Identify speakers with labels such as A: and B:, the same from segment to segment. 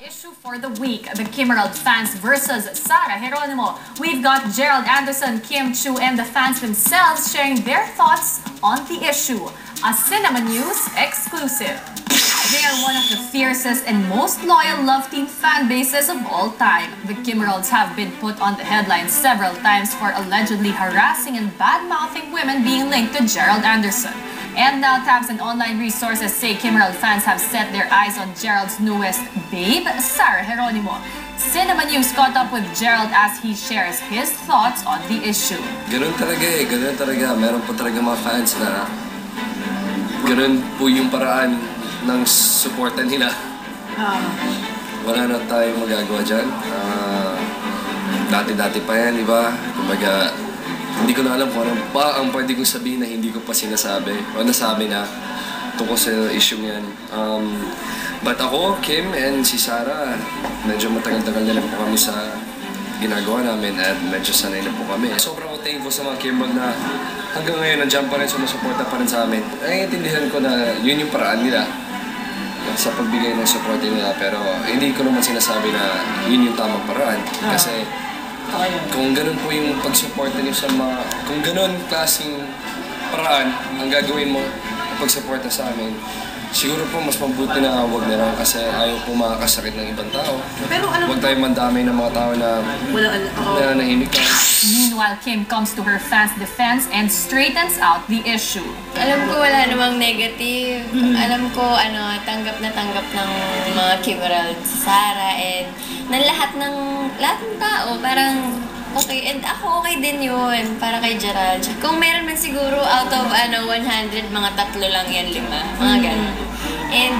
A: Issue for the week, the Kimerald fans versus Sara Geronimo. We've got Gerald Anderson, Kim Chiu, and the fans themselves sharing their thoughts on the issue. A Cinema News exclusive. They are one of the fiercest and most loyal love team fan bases of all time. The Kimeralds have been put on the headlines several times for allegedly harassing and bad-mouthing women being linked to Gerald Anderson. And now tabs and online resources say Kimerald fans have set their eyes on Gerald's newest babe, Sara Geronimo. Cinema News caught up with Gerald as he shares his thoughts on the issue.
B: Ganun talaga. Meron po talaga mga fans na ganun po yung paraan ng suporta nila. Wala na tayong magagawa dyan. Dati-dati pa yan, di ba? Kumbaga, hindi ko na alam kung ano pa ang pwede kong sabihin na hindi ko pa sinasabi o nasabi na tungkol sa issue yan. But ako, Kim, and si Sara, medyo matagal-tagal na po kami sa ginagawa namin at medyo sanay na po kami. Sobrang thankful sa mga Kimerald na hanggang ngayon nandiyan pa rin, sumusuporta pa rin sa amin. Naiintindihan ko na yun yung paraan nila sa pagbigay ng support nila, pero hindi ko naman sinasabi na yun yung tamang paraan. Kasi kung ganun po yung pagsuporta niyo sa mga, kung ganun klaseng paraan ang gagawin mo pagsuporta sa amin, siguro po mas mabuti na huwag na lang kasi ayaw po makakasakit ng ibang tao. Pero huwag tayong mandamay ng mga tao na nahimik lang.
A: Meanwhile, Kim comes to her fans' defense and straightens out the issue.
C: Alam ko wala namang negative. Alam ko tanggap ng mga Kimerald si Sara and ng lahat ng tao. Parang okay, and ako okay din yun para kay Gerald. Kung meron man siguro out of 100, mga 3 lang yan, 5. Mga ganun. And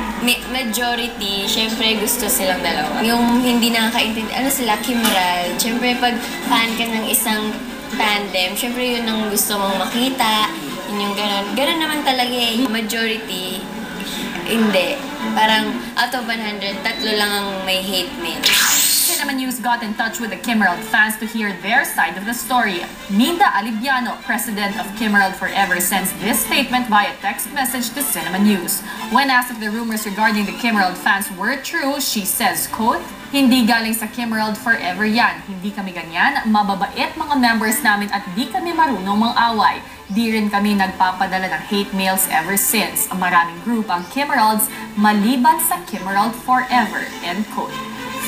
C: majority, syempre gusto silang dalawa. Yung hindi nakakaintindi, sila, Kimerald. Syempre pag fan ka ng isang tandem, syempre yun ang gusto mong makita. Yun yung ganun. Ganun naman talaga eh. Majority, hindi. Parang out of 100, 3 lang ang may hate mail.
A: Cinema News got in touch with the Kimerald fans to hear their side of the story. Minda Alibiano, president of Kimerald Forever, sends this statement via text message to Cinema News. When asked if the rumors regarding the Kimerald fans were true, she says, quote, "Hindi galing sa Kimerald Forever yan. Hindi kami ganyan, mababait mga members namin at di kami marunong mang-away. Di rin kami nagpapadala ng hate mails ever since. Maraming group ang Kimeralds maliban sa Kimerald Forever." End quote.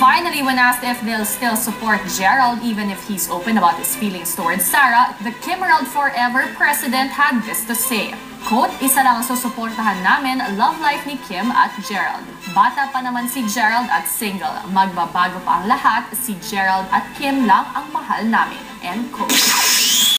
A: Finally, when asked if they'll still support Gerald even if he's open about his feelings towards Sara, the Kimerald Forever president had this to say. Quote, "Isa lang ang susuportahan namin, love life ni Kim at Gerald. Bata pa naman si Gerald at single. Magbabago pa ang lahat, si Gerald at Kim lang ang mahal namin." End quote.